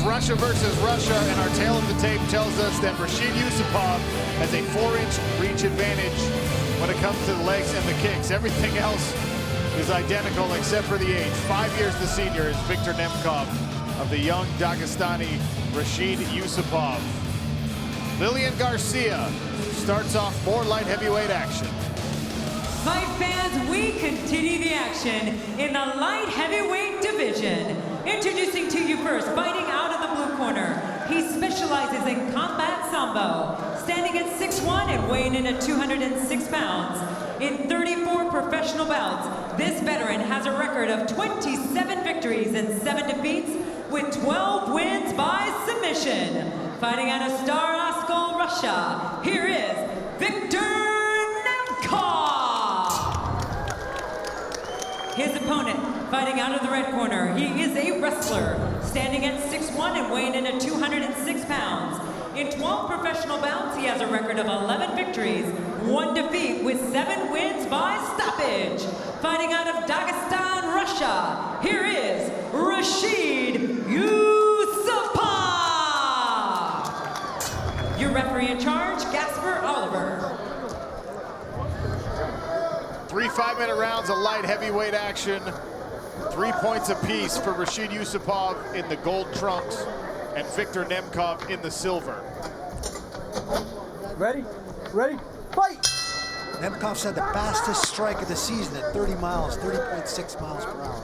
Russia versus Russia, and our tail of the tape tells us that Rashid Yusupov has a 4-inch reach advantage when it comes to the legs and the kicks. Everything else is identical except for the age. 5 years the senior is Viktor Nemkov of the young Dagestani Rashid Yusupov. Lillian Garcia starts off more light heavyweight action. Fight fans, we continue the action in the light heavyweight division. Introducing to you first, fighting out of the blue corner. He specializes in combat sambo, standing at 6'1" and weighing in at 206 pounds. In 34 professional bouts, this veteran has a record of 27 victories and 7 defeats with 12 wins by submission. Fighting out of Star-Oskol, Russia, here is Viktor Nemkov. His opponent, fighting out of the red corner, he is a wrestler, standing at 6'1" and weighing in at 206 pounds. In 12 professional bouts, he has a record of 11 victories, 1 defeat with 7 wins by stoppage. Fighting out of Dagestan, Russia, here is Rashid Yusupov. Your referee in charge, Gasper Oliver. 3 5-minute rounds of light heavyweight action. 3 points apiece for Rashid Yusupov in the gold trunks and Viktor Nemkov in the silver. Ready? Ready? Fight! Nemkov's had the fastest strike of the season at 30 miles, 30.6 miles per hour.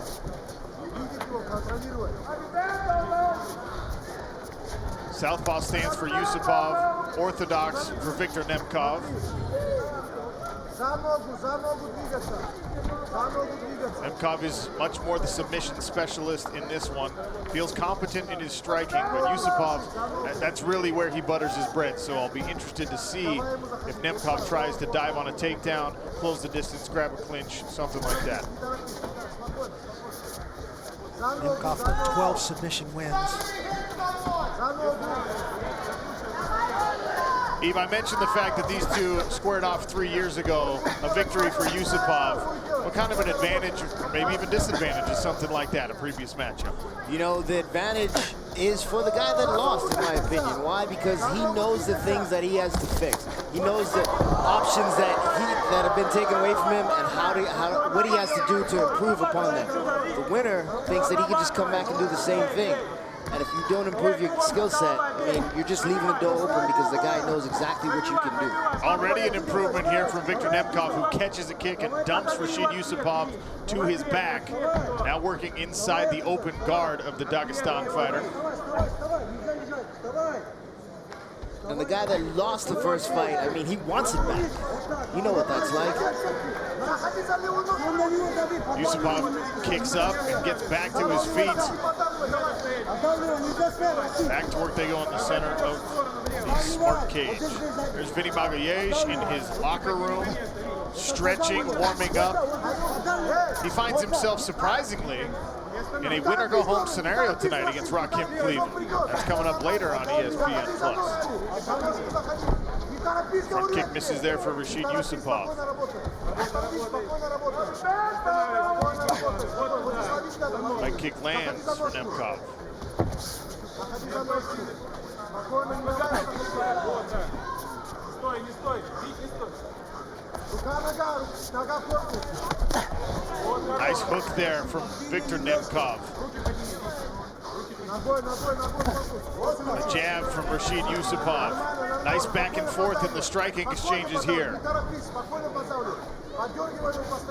Southpaw stands for Yusupov, orthodox for Viktor Nemkov. Nemkov is much more the submission specialist in this one. Feels competent in his striking, but Yusupov, that's really where he butters his bread. So I'll be interested to see if Nemkov tries to dive on a takedown, close the distance, grab a clinch, something like that. Nemkov with 12 submission wins. Eve, I mentioned the fact that these two squared off 3 years ago, a victory for Yusupov. What kind of an advantage, or maybe even disadvantage, is something like that, a previous matchup? You know, the advantage is for the guy that lost, in my opinion. Why? Because he knows the things that he has to fix. He knows the options that have been taken away from him and what he has to do to improve upon them. The winner thinks that he can just come back and do the same thing. And if you don't improve your skill set, I mean, you're just leaving the door open because the guy knows exactly what you can do. Already an improvement here from Viktor Nemkov, who catches a kick and dumps Rashid Yusupov to his back. Now working inside the open guard of the Dagestan fighter. And the guy that lost the first fight, I mean, he wants it back. You know what that's like. Yusupov kicks up and gets back to his feet. Back to work they go in the center of the smart cage. There's Vinny Magalhaes in his locker room, stretching, warming up. He finds himself surprisingly in a win-or-go-home scenario tonight against Rakim Cleveland. That's coming up later on ESPN+. Front kick misses there for Rashid Yusupov. Right kick lands for Nemkov. Nice hook there from Viktor Nemkov. A jab from Rashid Yusupov. Nice back and forth in the striking exchanges here.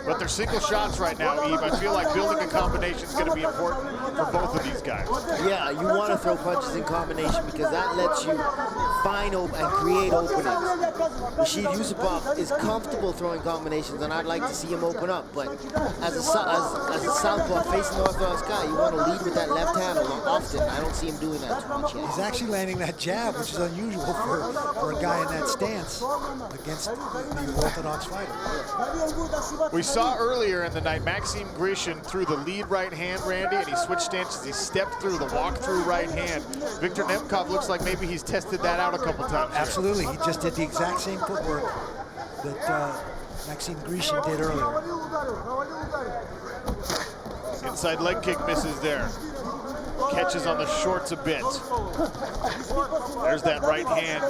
But they're single shots right now, Eve. I feel like building a combination is going to be important for both of these guys. Yeah, you want to throw punches in combination because that lets you find and create openings. Rashid Yusupov is comfortable throwing combinations, and I'd like to see him open up. But as a southpaw facing the orthodox guy, you want to lead with that left hand often. I don't see him doing that too much yet. He's actually landing that jab, which is unusual for a guy in that stance against the orthodox fighter. We saw earlier in the night Maxim Grishin threw the lead right hand, Randy, and he switched stances. He stepped through the walk-through right hand. Viktor Nemkov looks like maybe he's tested that out a couple times. Absolutely, he just did the exact same footwork that Maxim Grishin did earlier. Inside leg kick misses there. Catches stretches on the shorts a bit. There's that right hand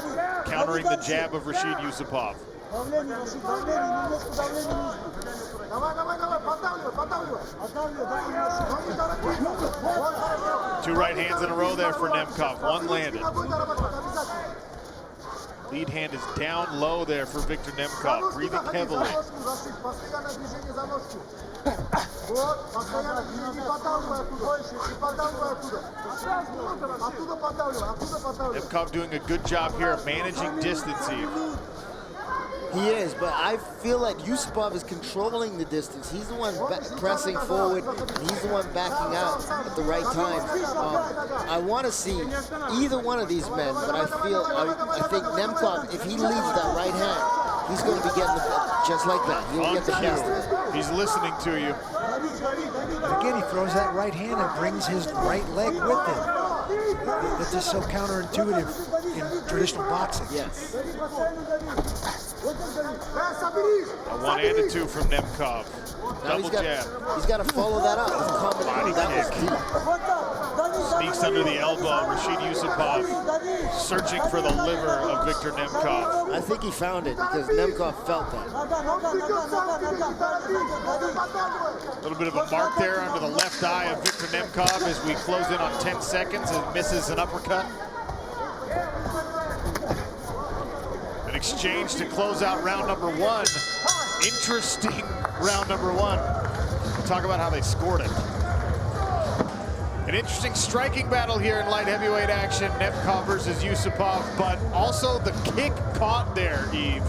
countering the jab of Rashid Yusupov. Two right hands in a row there for Nemkov. One landed. Lead hand is down low there for Viktor Nemkov, breathing heavily. Nemkov doing a good job here of managing distance here. He is, but I feel like Yusupov is controlling the distance. He's the one pressing forward, and he's the one backing out at the right time. I want to see either one of these men, but I think Nemkov, if he leads that right hand, he's going to be getting just like that. He'll get the best of it. He's listening to you. Again, he throws that right hand and brings his right leg with him. That's just so counterintuitive in traditional boxing. Yes. A one and a two from Nemkov. Double jab. He's got to follow that up with a combination. That was deep. Sneaks under the elbow. Rashid Yusupov searching for the liver of Viktor Nemkov. I think he found it because Nemkov felt that. A little bit of a mark there under the left eye of Viktor Nemkov as we close in on 10 seconds and misses an uppercut. An exchange to close out round number one. Interesting round number one. Talk about how they scored it. An interesting striking battle here in light heavyweight action. Nemkov versus Yusupov, but also the kick caught there, Yves.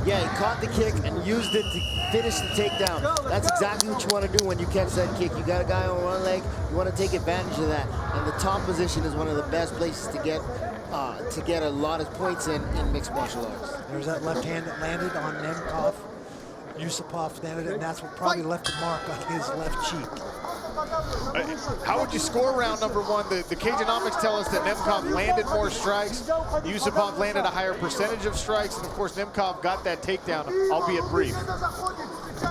Yeah, he caught the kick and used it to finish the takedown. That's exactly what you want to do when you catch that kick. You got a guy on one leg, you want to take advantage of that. And the top position is one of the best places to get a lot of points in mixed martial arts. There's that left hand that landed on Nemkov. Yusupov landed it, and that's what probably left a mark on his left cheek. How would you score round number one? The Cageonomics tell us that Nemkov landed more strikes. Yusupov landed a higher percentage of strikes, and of course Nemkov got that takedown, albeit brief.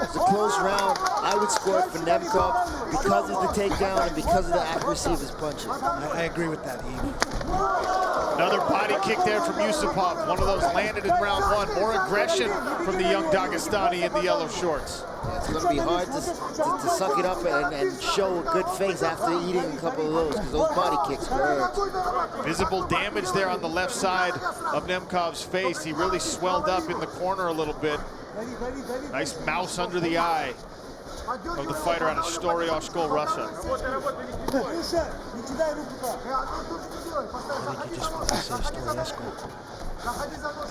It's a close round. I would score it for Nemkov because of the takedown and because of the accuracy of his punches. I agree with that, Yves. Another body kick there from Yusupov. One of those landed in round one. More aggression from the young Dagestani in the yellow shorts. Yeah, it's going to be hard to suck it up and show a good face after eating a couple of those because those body kicks hurt. Visible damage there on the left side of Nemkov's face. He really swelled up in the corner a little bit. Nice mouse under the eye of the fighter out of Storyoshkol, Russia. I think you just want to say Storyoshkol.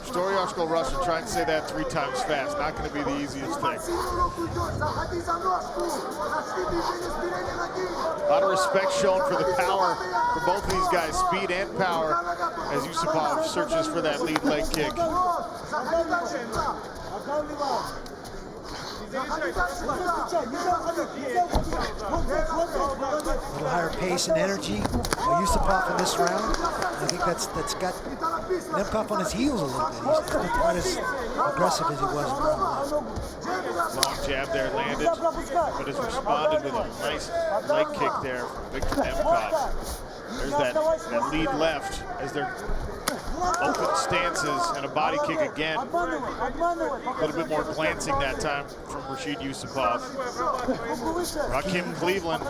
Storyoshkol, Russia, try and say that 3 times fast. Not going to be the easiest thing. A lot of respect shown for the power for both of these guys, speed and power, as Yusupov searches for that lead leg kick. A little higher pace and energy for Yusupov in this round. I think that's got Nemkov on his heels a little bit. He's not quite as aggressive as he was in round one. Long jab there landed, but has responded with a nice leg kick there from Viktor Nemkov. There's that lead left as they're open stances and a body kick again. A little bit more glancing that time from Rashid Yusupov. Rakim Cleveland,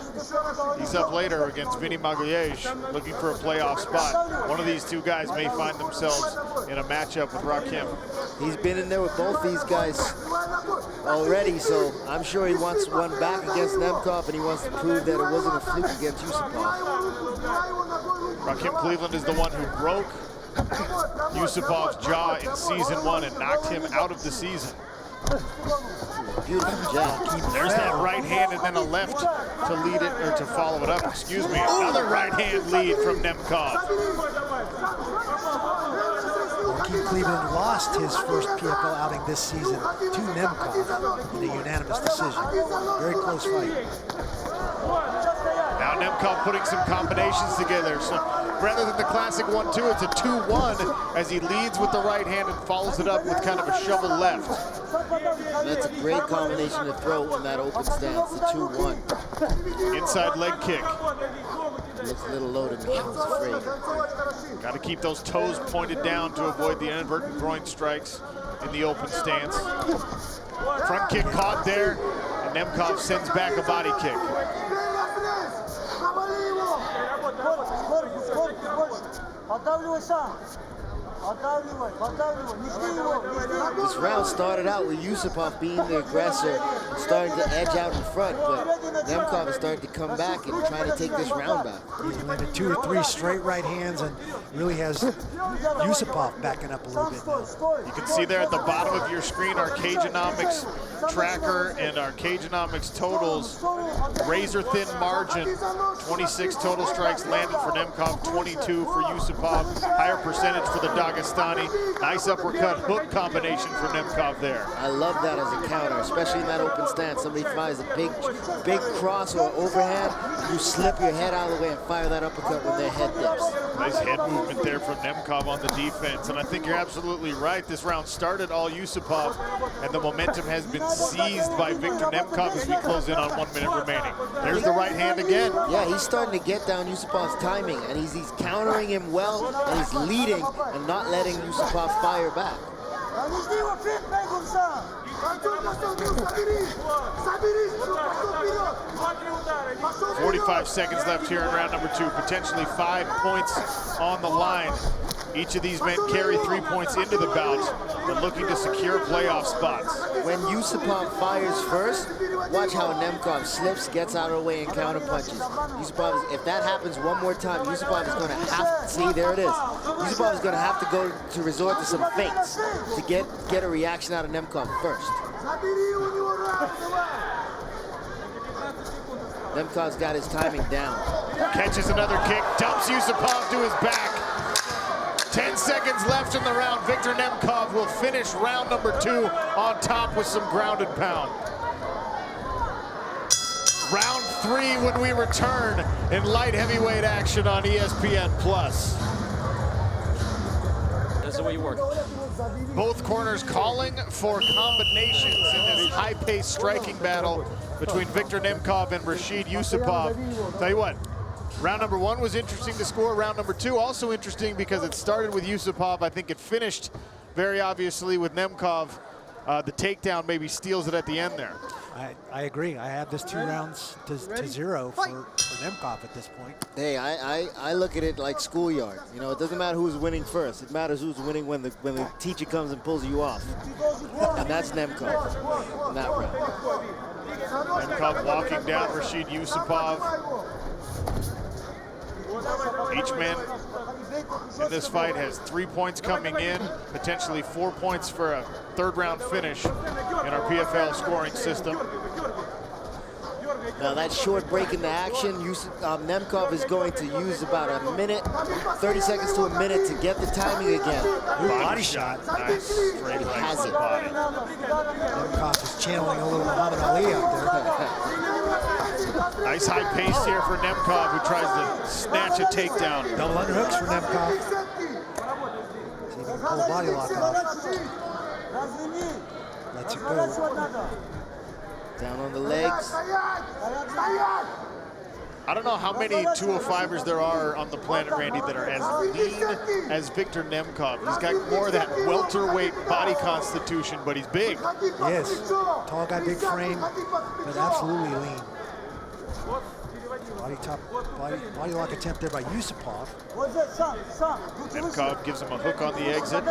he's up later against Vinny Magalhaes, looking for a playoff spot. One of these two guys may find themselves in a matchup with Rakim. He's been in there with both these guys already, so I'm sure he wants one back against Nemkov, and he wants to prove that it wasn't a fluke against Yusupov. Rakim Cleveland is the one who broke Yusupov's jaw in season 1 and knocked him out of the season. Beautiful jab. There's that right hand and then a left to lead it, or to follow it up, excuse me. Another right hand lead from Nemkov. Rashid Cleveland lost his first PFL outing this season to Nemkov in a unanimous decision. Very close fight. Now Nemkov putting some combinations together. So rather than the classic 1-2, it's a 2-1 as he leads with the right hand and follows it up with kind of a shovel left. That's a great combination to throw in that open stance, the 2-1. Inside leg kick. looks a little low to me. I was afraid. Got to keep those toes pointed down to avoid the inadvertent groin strikes in the open stance. Front kick caught there, and Nemkov sends back a body kick. This round started out with Yusupov being the aggressor, starting to edge out in front, but Nemkov is starting to come back and trying to take this round back. He's landed 2 or 3 straight right hands and really has Yusupov backing up a little bit now. You can see there at the bottom of your screen our Cageonomics tracker and our Cageonomics totals. Razor thin margin, 26 total strikes landed for Nemkov, 22 for Yusupov. Higher percentage for the Dagestani. Nice uppercut hook combination for Nemkov there. I love that as a counter, especially in that open stance. Somebody fires a big cross or overhand, you slip your head out of the way and fire that uppercut when their head dips. Nice head movement there from Nemkov on the defense. And I think you're absolutely right. This round started all Yusupov, and the momentum has been seized by Viktor Nemkov as we close in on 1 minute remaining. There's the right hand again. Yeah, he's starting to get down Yusupov's timing, and he's countering him well, and he's leading and not letting Yusupov fire back. 45 seconds left here in round number 2. Potentially 5 points on the line. Each of these men carry 3 points into the bout. They're looking to secure playoff spots. When Yusupov fires first, watch how Nemkov slips, gets out of the way, and counter punches. Yusupov, if that happens one more time, Yusupov is going to have to, see, there it is. Yusupov is going to have to go to resort to some feints to get a reaction out of Nemkov first. Nemkov's got his timing down. Catches another kick, dumps Yusupov to his back. 10 seconds left in the round. Viktor Nemkov will finish round number 2 on top with some ground and pound. Round 3 when we return in light heavyweight action on ESPN+. That's the way you work. Both corners calling for combinations in this high-paced striking battle between Viktor Nemkov and Rashid Yusupov. Tell you what, round number 1 was interesting to score. Round number 2 also interesting because it started with Yusupov. I think it finished very obviously with Nemkov. The takedown maybe steals it at the end there. I agree. I have this 2 rounds to 0 for Nemkov at this point. Hey, I look at it like schoolyard. You know, it doesn't matter who's winning first. It matters who's winning when the teacher comes and pulls you off. And that's Nemkov in that round. Nemkov walking down Rashid Yusupov. Each man in this fight has 3 points coming in, potentially 4 points for a 3rd round finish in our PFL scoring system. Now that short break in the action, Nemkov is going to use about a minute, 30 seconds to a minute to get the timing again. Body shot. Nice. Straight right to the body. Nemkov is channeling a little Muhammad Ali out there. Nice high pace here for Nemkov, who tries to snatch a takedown. Double underhooks for Nemkov. See if he can pull the body lock off. Lets it go. Down on the legs. I don't know how many 205ers there are on the planet, Randy, that are as lean as Viktor Nemkov. He's got more of that welterweight body constitution, but he's big. Yes, tall guy, big frame, but absolutely lean. Body lock attempt there by Yusupov. Nemkov gives him a hook on the exit.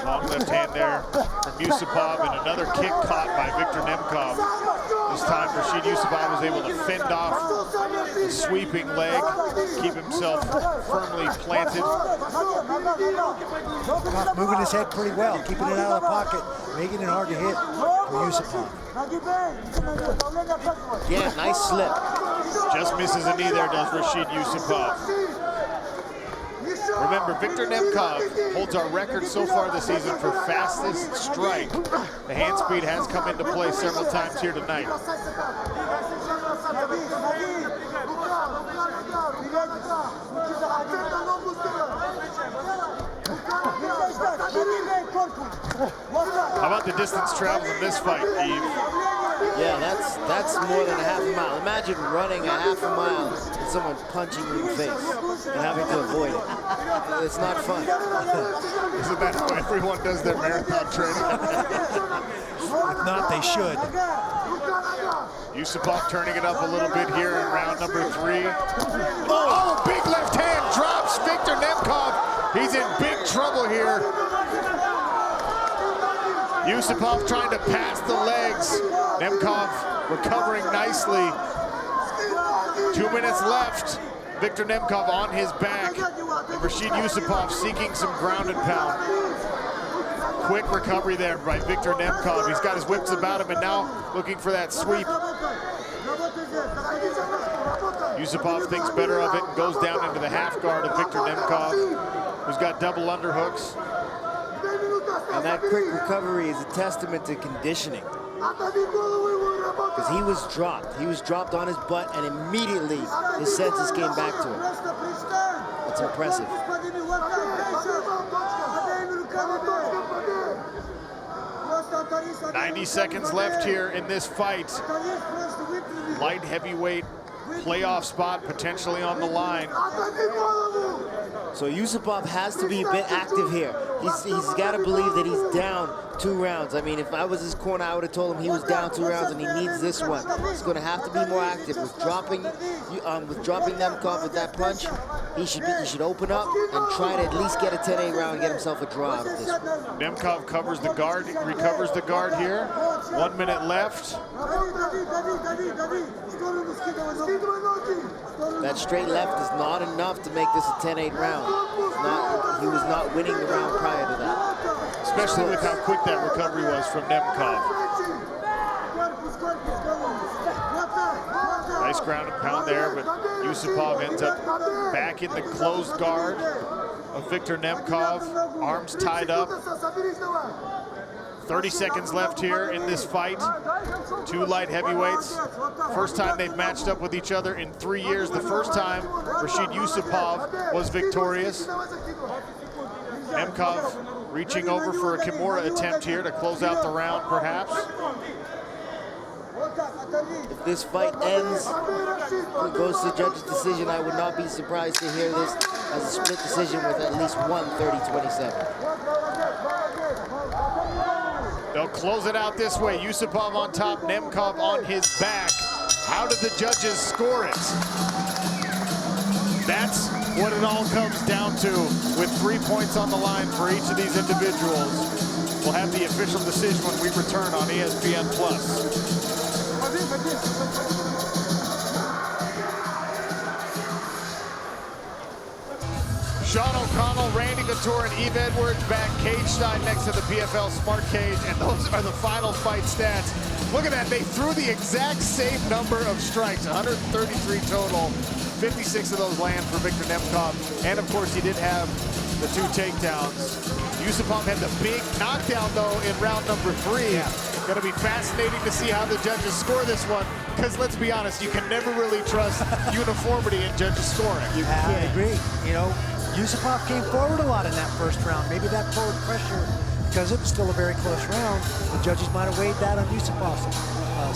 Long left hand there from Yusupov, and another kick caught by Viktor Nemkov. This time Rashid Yusupov was able to fend off the sweeping leg, keep himself firmly planted. Nemkov moving his head pretty well, keeping it out of the pocket, making it hard to hit for Yusupov. Yeah, nice slip. Just misses a knee there, does Rashid Yusupov. Remember, Viktor Nemkov holds our record so far this season for fastest strike. The hand speed has come into play several times here tonight. How about the distance travel in this fight, Eve? Yeah, that's more than a half a mile. Imagine running a half a mile and someone punching you in the face and having to avoid it. It's not fun. Isn't that how everyone does their marathon training? If not, they should. Yusupov turning it up a little bit here in round number 3. Oh, big left hand drops Viktor Nemkov. He's in big trouble here. Yusupov trying to pass the legs. Nemkov recovering nicely. 2 minutes left. Viktor Nemkov on his back. And Rashid Yusupov seeking some ground and pound. Quick recovery there by Viktor Nemkov. He's got his whips about him and now looking for that sweep. Yusupov thinks better of it and goes down into the half guard of Viktor Nemkov, who's got double underhooks. And that quick recovery is a testament to conditioning. Because he was dropped. He was dropped on his butt and immediately his senses came back to him. It's impressive. 90 seconds left here in this fight. Light heavyweight playoff spot potentially on the line. So Yusupov has to be a bit active here. He's got to believe that he's down 2 rounds. I mean, if I was his corner, I would have told him he was down 2 rounds and he needs this one. He's going to have to be more active. With dropping Nemkov with that punch, he should open up and try to at least get a 10-8 round and get himself a draw out of this one. Nemkov covers the guard, recovers the guard here. 1 minute left. That straight left is not enough to make this a 10-8 round. He was not winning the round prior to that. Especially with how quick that recovery was from Nemkov. Nice ground and pound there, but Yusupov ends up back in the closed guard of Viktor Nemkov, arms tied up. 30 seconds left here in this fight. 2 light heavyweights. First time they've matched up with each other in 3 years. The first time Rashid Yusupov was victorious. Nemkov reaching over for a Kimura attempt here to close out the round, perhaps. If this fight ends, it goes to judge's decision, I would not be surprised to hear this as a split decision with at least one 30-27. They'll close it out this way. Yusupov on top, Nemkov on his back. How did the judges score it? That's what it all comes down to, with 3 points on the line for each of these individuals. We'll have the official decision when we return on ESPN+. Sean O'Connell, Randy Couture, and Yves Edwards back cage side next to the PFL Smart Cage, and those are the final fight stats. Look at that, they threw the exact same number of strikes, 133 total. 56 of those land for Viktor Nemkov, and of course he did have the 2 takedowns. Yusupov had the big knockdown though in round number 3. Going to be fascinating to see how the judges score this one, because let's be honest, you can never really trust uniformity in judges scoring. I agree. You know, Yusupov came forward a lot in that first round. Maybe that forward pressure, because it was still a very close round, the judges might have weighed that on Yusupov's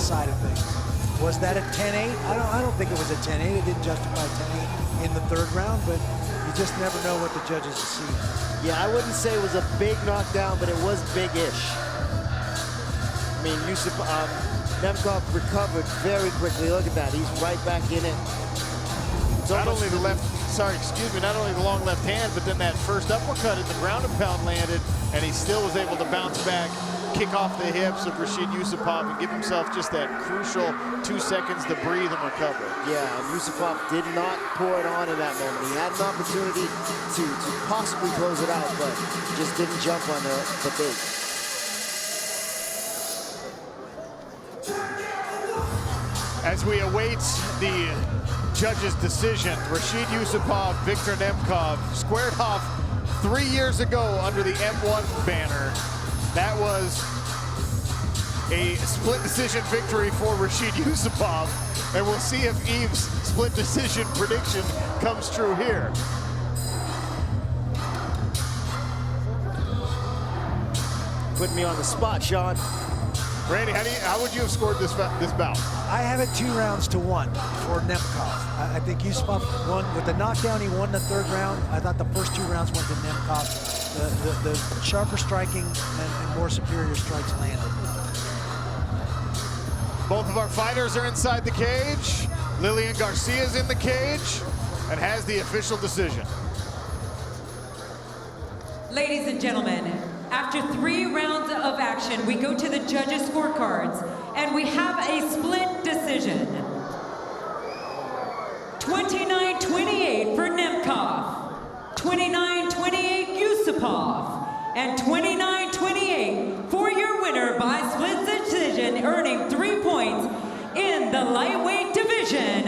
side of things. Was that a 10-8? I don't think it was a 10-8. It didn't justify 10-8 in the 3rd round, but you just never know what the judges see. Yeah, I wouldn't say it was a big knockdown, but it was big-ish. I mean, Nemkov recovered very quickly. Look at that. He's right back in it. Not only the not only the long left hand, but then that first uppercut at the ground and pound landed, and he still was able to bounce back, kick off the hips of Rashid Yusupov, and give himself just that crucial 2 seconds to breathe and recover. Yeah, Yusupov did not pour it on in that moment. He had an opportunity to possibly close it out, but just didn't jump on the bait. As we await the judge's decision, Rashid Yusupov, Viktor Nemkov squared off 3 years ago under the M1 banner. That was a split decision victory for Rashid Yusupov, and we'll see if Yves' split decision prediction comes true here. Put me on the spot, Sean. Randy, how would you have scored this bout? I have it 2-1 for Nemkov. I think Yusupov won with the knockdown. He won the 3rd round. I thought the first 2 rounds went to Nemkov. The sharper striking and more superior strikes landed. Both of our fighters are inside the cage. Lillian Garcia's in the cage and has the official decision. Ladies and gentlemen, after 3 rounds of action, we go to the judges' scorecards, and we have a split decision. 29-28 for Nemkov, 29-28 Yusupov, and 29-28 for your winner by split decision, earning 3 points in the lightweight division,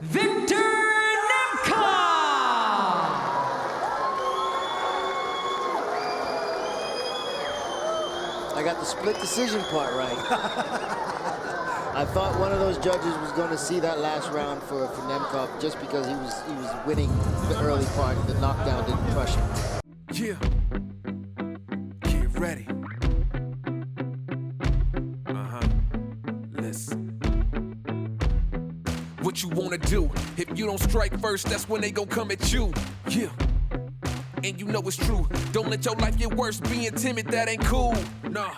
Viktor Nemkov! I got the split decision part right. I thought one of those judges was going to see that last round for Nemkov just because he was winning the early part. The knockdown didn't crush him. Yeah. Get ready. Listen. What you wanna do? If you don't strike first, that's when they gon' come at you. Yeah. And you know it's true. Don't let your life get worse. Being timid, that ain't cool. Nah,